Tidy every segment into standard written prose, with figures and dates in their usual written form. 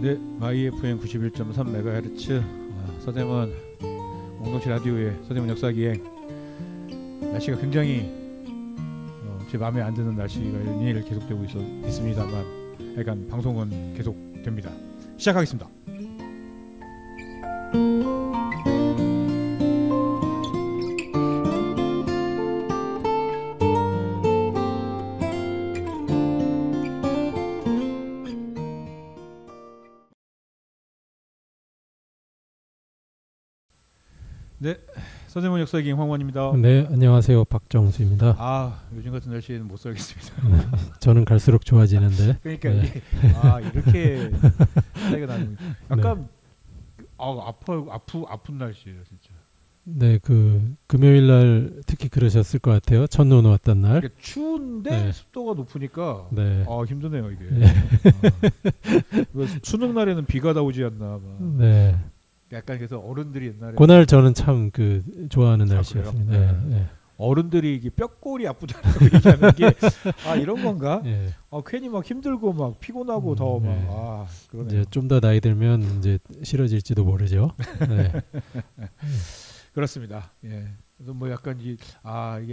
네, YFM 91.3MHz 서대문 공동체 라디오의 서대문 역사기행. 날씨가 굉장히 제 마음에 안 드는 날씨가 내일 계속되고 있습니다만 약간 방송은 계속됩니다. 시작하겠습니다. 네, 서대문 역사기행 황원입니다. 네, 안녕하세요. 박정수입니다. 아, 요즘 같은 날씨에는 못 살겠습니다. 저는 갈수록 좋아지는데. 그러니까 네. 이게 이렇게 차이가 나는 약간 아픈 날씨예요, 진짜. 네, 그 금요일 날 특히 그러셨을 것 같아요. 첫눈 왔던 날. 그러니까 추운데 네. 습도가 높으니까 네. 힘드네요 이게. 네. 수능 날에는 비가 다 오지 않나 막. 네. 약간 그래서 어른들이 옛날에 그날 저는 참 그 좋아하는 그래요? 날씨였습니다. 네. 네. 네. 어른들이 이게 뼈골이 아프다고 얘기하는 게 이런 건가? 네. 괜히 막 힘들고 막 피곤하고 더 막 네. 그러네요. 이제 좀 더 나이 들면 이제 싫어질지도 모르죠. 네. 그렇습니다. 예. 그래서 뭐 약간 이게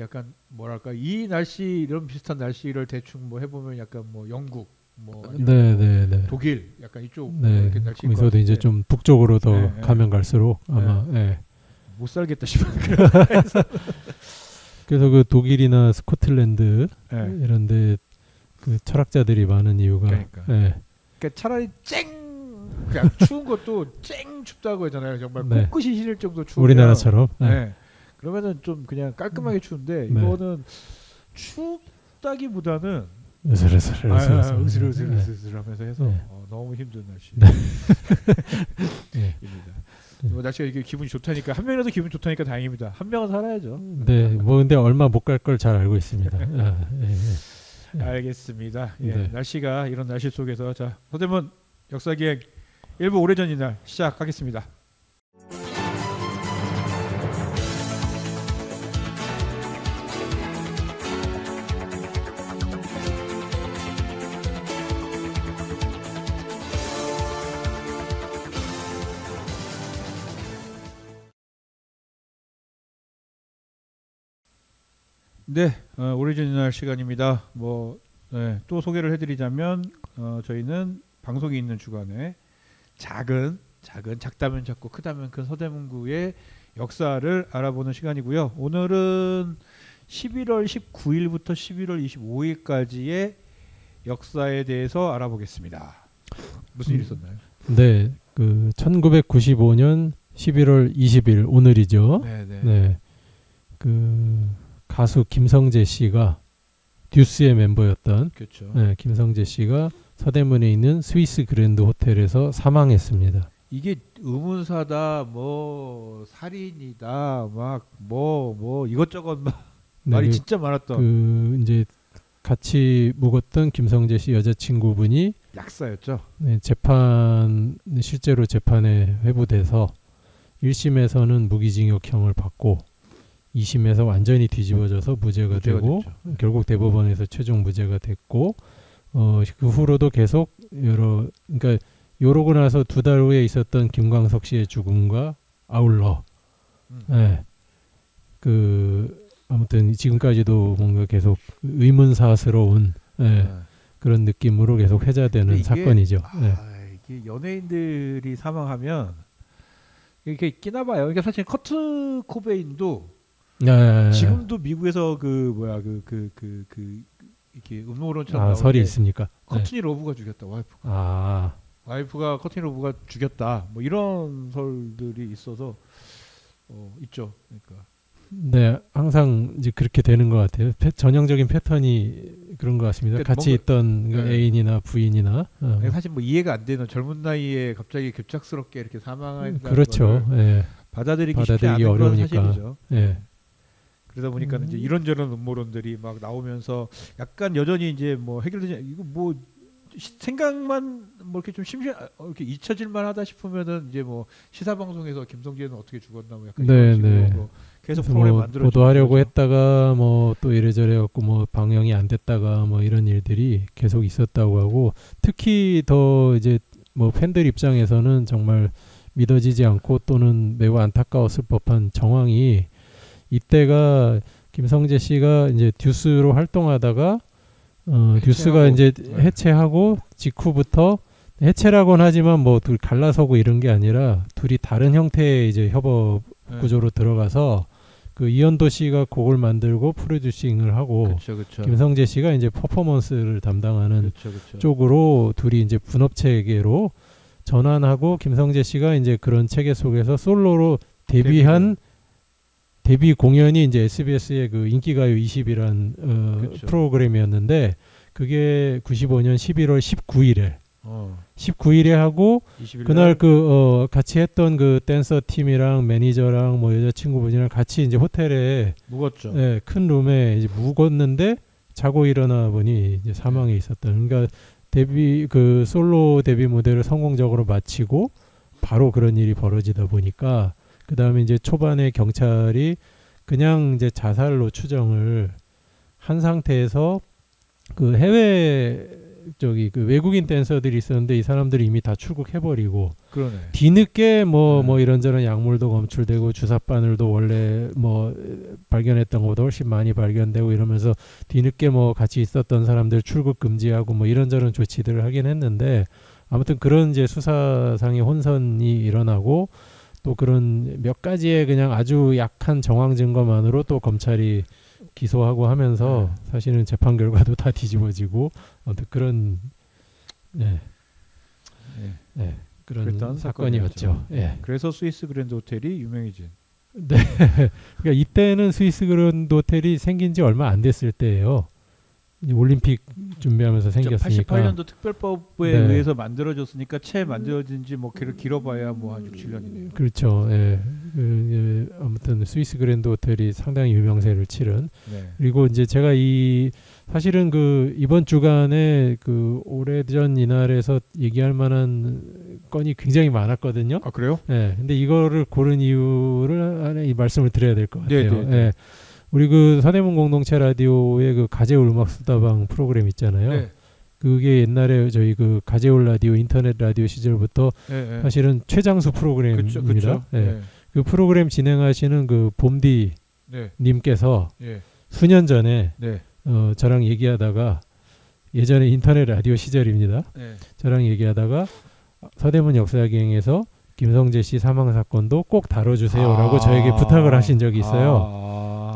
약간 뭐랄까 이 날씨 이런 비슷한 날씨를 대충 뭐 해보면 약간 뭐 영국 뭐 네. 독일 약간 이쪽 네. 이렇게 날씨 거기서도 이제 좀 북쪽으로 더 네, 네. 가면 갈수록 아마 못 살겠다 싶은 그래서 그 독일이나 스코틀랜드 네. 이런데 그 철학자들이 많은 이유가 그러니까. 네. 그러니까 차라리 그냥 추운 것도 쨍 춥다고 하잖아요. 정말 네. 코끝이 시릴 정도 추우면 우리나라처럼 네. 그러면은 좀 그냥 깔끔하게 추운데 네. 이거는 춥다기보다는 으슬으슬하면서 해서 네. 너무 힘든 날씨. 네. 입니다. 뭐 날씨가 이게 기분이 좋다니까 한 명이라도 기분 좋다니까 다행입니다. 한 명은 살아야죠. 네, 뭐 근데 얼마 못 갈 걸 잘 알고 있습니다. 알겠습니다. 예, 네. 날씨가 이런 날씨 속에서 자 서대문 역사기행 일부 오래전 이날 시작하겠습니다. 네, 오래전 이날 시간입니다. 또 소개를 해드리자면 저희는 방송이 있는 주간에 작다면 작고 크다면 큰 서대문구의 역사를 알아보는 시간이고요. 오늘은 11월 19일부터 11월 25일까지의 역사에 대해서 알아보겠습니다. 무슨 일이 있었나요? 네, 그 1995년 11월 20일 오늘이죠. 네, 그 가수 김성재 씨가 듀스의 멤버였던 그렇죠. 네, 김성재 씨가 서대문에 있는 스위스 그랜드 호텔에서 사망했습니다. 이게 의문사다, 뭐 살인이다, 막 뭐 이것저것 막 네, 말이 진짜 많았던. 그 이제 같이 묵었던 김성재 씨 여자친구분이 약사였죠. 네, 실제로 재판에 회부돼서 1심에서는 무기징역형을 받고 2심에서 완전히 뒤집어져서 무죄가 되고 됐죠. 결국 대법원에서 최종 무죄가 됐고 그 후로도 계속 그러니까 요러고 나서 2달 후에 있었던 김광석 씨의 죽음과 아울러 그 아무튼 지금까지도 뭔가 계속 의문사스러운 그런 느낌으로 계속 회자되는 사건이죠. 이게 연예인들이 사망하면 이렇게 있기나 봐요. 그러니까 사실 커트 코베인도 지금도 미국에서 이렇게 음모론처럼 설이 있습니까? 커트니 러브가 죽였다. 와이프가 커트니 러브가 죽였다. 뭐 이런 설들이 있어서 있죠. 그러니까. 네, 항상 이제 그렇게 되는 것 같아요. 전형적인 패턴이 그런 것 같습니다. 그러니까 같이 있던 애인이나 부인이나 사실 뭐 이해가 안 되는 젊은 나이에 갑자기 급작스럽게 이렇게 사망한다는 그렇죠. 받아들이기 쉽지 않은 건 어려우니까. 사실이죠. 예. 그러다 보니까 이제 이런저런 음모론들이 막 나오면서 약간 여전히 이제 뭐 해결되지 이거 뭐 생각만 뭐 이렇게 좀 이렇게 잊혀질만 하다 싶으면은 이제 뭐 시사 방송에서 김성재는 어떻게 죽었나 뭐 약간 이런 식으로 뭐 계속 프로그램 만들어 보도하려고 했다가 뭐 또 이래저래 갖고 뭐 방영이 안 됐다가 뭐 이런 일들이 계속 있었다고 하고 특히 더 이제 뭐 팬들 입장에서는 정말 믿어지지 않고 또는 매우 안타까웠을 법한 정황이 이때가 김성재 씨가 이제 듀스로 활동하다가 듀스가 이제 해체하고 직후부터 해체라고는 하지만 뭐 둘 갈라서고 이런 게 아니라 둘이 다른 형태의 이제 협업 구조로 들어가서 그 이현도 씨가 곡을 만들고 프로듀싱을 하고 그쵸. 김성재 씨가 이제 퍼포먼스를 담당하는 그쵸. 쪽으로 둘이 이제 분업체계로 전환하고 김성재 씨가 이제 그런 체계 속에서 솔로로 데뷔한 데뷔 공연이 이제 SBS의 그 인기가요 20이란 프로그램이었는데 그게 95년 11월 19일에 19일에 하고 그날 그 같이 했던 그 댄서 팀이랑 매니저랑 뭐 여자친구분이랑 같이 이제 호텔에 묵었죠. 네, 큰 룸에 이제 묵었는데 자고 일어나 보니 이제 사망해 있었던. 그러니까 데뷔 그 솔로 데뷔 무대를 성공적으로 마치고 바로 그런 일이 벌어지다 보니까 그 다음에 이제 초반에 경찰이 그냥 이제 자살로 추정을 한 상태에서 그 해외 저기 그 외국인 댄서들이 있었는데 이 사람들이 이미 다 출국해버리고 그러네. 뒤늦게 뭐 이런저런 약물도 검출되고 주사 바늘도 원래 뭐 발견했던 것보다 훨씬 많이 발견되고 이러면서 뒤늦게 뭐 같이 있었던 사람들 출국 금지하고 뭐 이런저런 조치들을 하긴 했는데 아무튼 그런 이제 수사상의 혼선이 일어나고 또 그런 몇 가지의 그냥 아주 약한 정황 증거만으로 또 검찰이 기소하고 하면서 사실은 재판 결과도 다 뒤집어지고 아무튼 그런 그런 사건이었죠. 예. 그래서 스위스 그랜드 호텔이 유명해진. 네. 그러니까 이때는 스위스 그랜드 호텔이 생긴 지 얼마 안 됐을 때예요. 올림픽 준비하면서 생겼으니까. 88년도 특별법에 의해서 만들어졌으니까 채 만들어진 지 뭐 길어봐야 뭐 한 6, 7년이네요. 그렇죠. 예. 아무튼 스위스 그랜드 호텔이 상당히 유명세를 치른. 그리고 이제 제가 사실은 그 이번 주간에 그 오래전 이날에서 얘기할 만한 건이 굉장히 많았거든요. 아, 그래요? 예. 근데 이거를 고른 이유를 이 말씀을 드려야 될 것 같아요. 예. 우리 그 서대문 공동체 라디오의 그 가재울 음악 수다방 프로그램 있잖아요. 그게 옛날에 저희 그 가재울 라디오 인터넷 라디오 시절부터 사실은 최장수 프로그램입니다. 그쵸. 그 프로그램 진행하시는 그 봄디 님께서 수년 전에 저랑 얘기하다가 예전에 인터넷 라디오 시절입니다. 저랑 얘기하다가 서대문 역사기행에서 김성재 씨 사망 사건도 꼭 다뤄주세요라고 저에게 부탁을 하신 적이 있어요.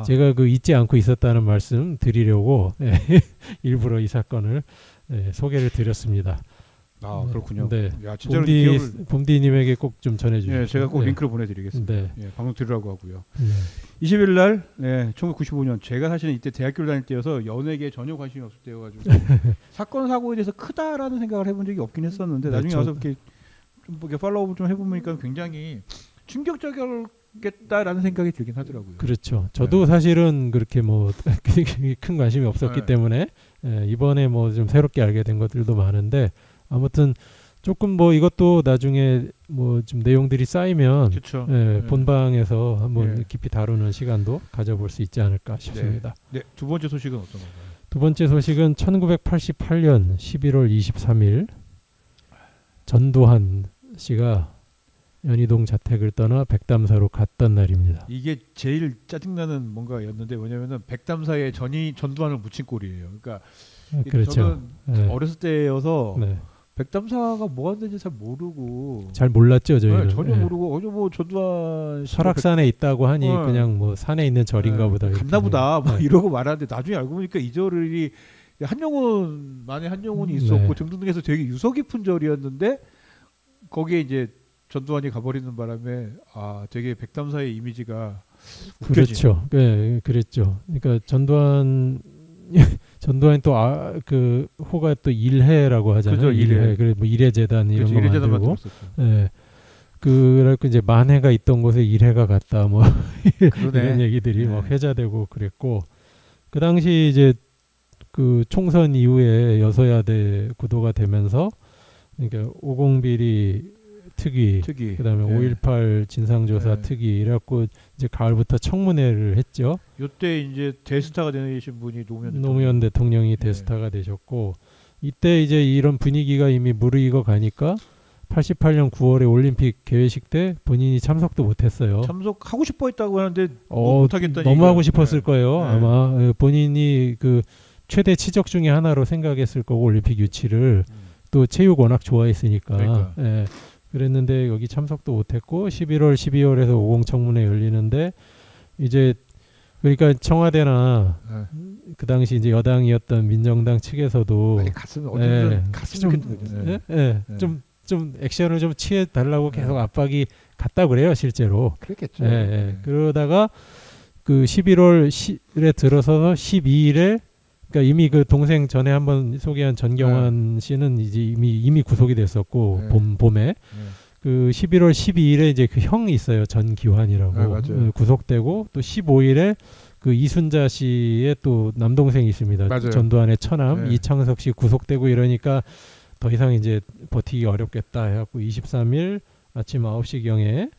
제가 그 잊지 않고 있었다는 말씀 드리려고 일부러 이 사건을 소개를 드렸습니다. 아, 그렇군요. 네. 야, 봄디님에게 꼭 좀 전해주세요. 네, 제가 꼭 링크를 보내드리겠습니다. 네. 방송 들으라고 하고요. 20일 날 1995년 제가 사실은 이때 대학교를 다닐 때여서 연예계에 전혀 관심이 없을 때여가지고 사건 사고에 대해서 크다라는 생각을 해본 적이 없긴 했었는데 나중에 와서 이렇게 좀 이렇게 팔로우 좀 해보니까 굉장히 충격적이겠다라는 생각이 들긴 하더라고요. 그렇죠. 저도 사실은 그렇게 뭐 큰 관심이 없었기 때문에 이번에 뭐 좀 새롭게 알게 된 것들도 많은데 아무튼 조금 뭐 이것도 나중에 뭐 좀 내용들이 쌓이면 본방에서 한번 깊이 다루는 시간도 가져볼 수 있지 않을까 싶습니다. 네. 두 번째 소식은 어떤 건가요? 두 번째 소식은 1988년 11월 23일 전두환 씨가 연희동 자택을 떠나 백담사로 갔던 날입니다. 이게 제일 짜증나는 뭔가였는데 왜냐면은 백담사에 전두환을 묻힌 꼴이에요. 그러니까 그렇죠. 저는 어렸을 때여서 백담사가 뭐 하는지 잘 모르고 잘 몰랐죠 저희는. 전혀 모르고 뭐 전두환 설악산에 있다고 하니 그냥 뭐 산에 있는 절인가 보다 갔나보다 뭐 이러고 말하는데 나중에 알고 보니까 이 절이 한용운만에 한용운이 있었고 등등등해서 되게 유서 깊은 절이었는데 거기에 이제 전두환이 가버리는 바람에 되게 백담사의 이미지가 그렇죠. 네, 그랬죠. 그러니까 전두환이 또 그 호가 또 일해라고 하잖아요. 그죠, 일해. 그래 뭐 일해재단 이런 거 만들고. 네. 그래갖고 이제 만해가 있던 곳에 일해가 갔다 뭐 이런 얘기들이 막 회자되고 그랬고 그 당시 이제 그 총선 이후에 여서야대 구도가 되면서 그러니까 오공비리 특위. 그다음에 5.18 진상조사 특위 이래갖고 이제 가을부터 청문회를 했죠. 이때 이제 대스타가 되신 분이 노무현 대통령이 대스타가 되셨고 이때 이제 이런 분위기가 이미 무르익어 가니까 88년 9월에 올림픽 개회식 때 본인이 참석도 못했어요. 참석하고 싶어 했다고 하는데 못하겠다니. 너무 하고 싶었을 거예요. 네. 아마 본인이 그 최대 치적 중에 하나로 생각했을 거고 올림픽 유치를 또 체육 워낙 좋아했으니까. 그러니까. 예. 그랬는데 여기 참석도 못했고 11월, 12월에서 50 청문회 열리는데 이제 그러니까 청와대나 그 당시 이제 여당이었던 민정당 측에서도 아니, 갔으면 좋겠는 거죠. 좀 액션을 좀 취해 달라고 계속 압박이 갔다 그래요 실제로. 그랬겠죠. 그러다가 그 11월에 들어서서 12일에 그러니까 이미 그 동생 전에 한번 소개한 전경환 씨는 이제 이미 구속이 됐었고 봄에 그 11월 12일에 이제 그 형이 있어요 전기환이라고 구속되고 또 15일에 그 이순자 씨의 또 남동생이 있습니다. 맞아요. 전두환의 처남 이창석 씨 구속되고 이러니까 더 이상 이제 버티기 어렵겠다 해갖고 23일 아침 9시경에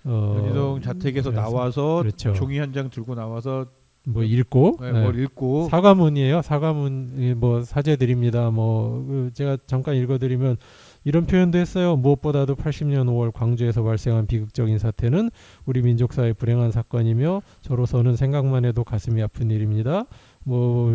연희동 자택에서 나와서 그렇죠. 종이 한 장 들고 나와서 뭐 읽고 뭘 읽고 사과문이에요. 사과문 뭐 사죄드립니다. 뭐 제가 잠깐 읽어드리면 이런 표현도 했어요. 무엇보다도 80년 5월 광주에서 발생한 비극적인 사태는 우리 민족사의 불행한 사건이며 저로서는 생각만 해도 가슴이 아픈 일입니다. 뭐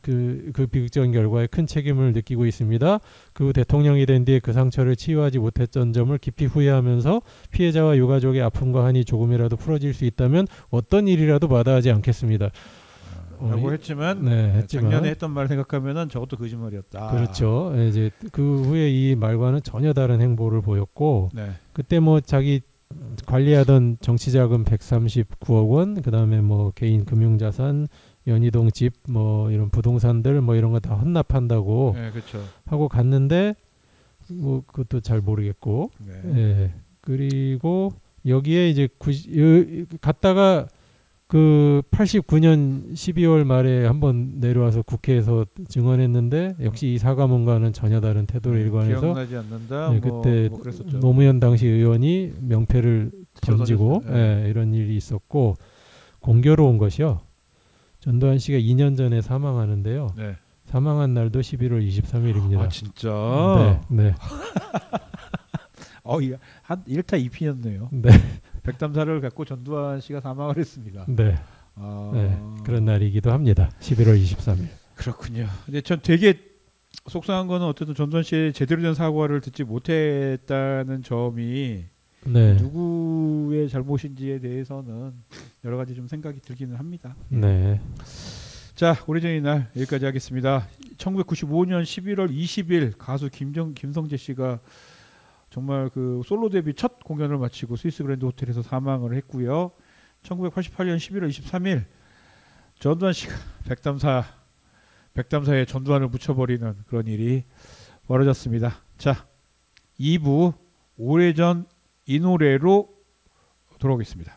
그 비극적인 결과에 큰 책임을 느끼고 있습니다. 그 후 대통령이 된 뒤에 그 상처를 치유하지 못했던 점을 깊이 후회하면서 피해자와 유가족의 아픔과 한이 조금이라도 풀어질 수 있다면 어떤 일이라도 마다하지 않겠습니다. 라고 했지만 작년에 했던 말 생각하면은 저것도 거짓말이었다. 그렇죠. 이제 그 후에 이 말과는 전혀 다른 행보를 보였고 그때 뭐 자기 관리하던 정치자금 139억 원, 그다음에 뭐 개인 금융자산, 연희동 집, 뭐 이런 부동산들 뭐 이런 거 다 헌납한다고 그렇죠. 하고 갔는데 뭐 그것도 잘 모르겠고, 그리고 여기에 이제 갔다가 그 89년 12월 말에 한번 내려와서 국회에서 증언했는데 역시 이 사과문과는 전혀 다른 태도를 일관해서 기억나지 않는다. 그때 노무현 당시 의원이 명패를 던지고 이런 일이 있었고 공교로운 것이요. 전두환 씨가 2년 전에 사망하는데요. 사망한 날도 11월 23일입니다. 아 진짜? 네. 한 1타 2피였네요. 네. 백담사를 갖고 전두환 씨가 사망을 했습니다. 네. 그런 날이기도 합니다. 11월 23일. 그렇군요. 근데 전 되게 속상한 거는 어쨌든 전두환 씨의 제대로 된 사과를 듣지 못했다는 점이 누구의 잘못인지에 대해서는 여러 가지 좀 생각이 들기는 합니다. 네. 자, 오래전의 날 여기까지 하겠습니다. 1995년 11월 20일 가수 김성재 씨가 정말 그 솔로 데뷔 첫 공연을 마치고 스위스 그랜드 호텔에서 사망을 했고요. 1988년 11월 23일 전두환 씨가 백담사에 전두환을 묻혀버리는 그런 일이 벌어졌습니다. 자, 2부 오래전 이 노래로 돌아오겠습니다.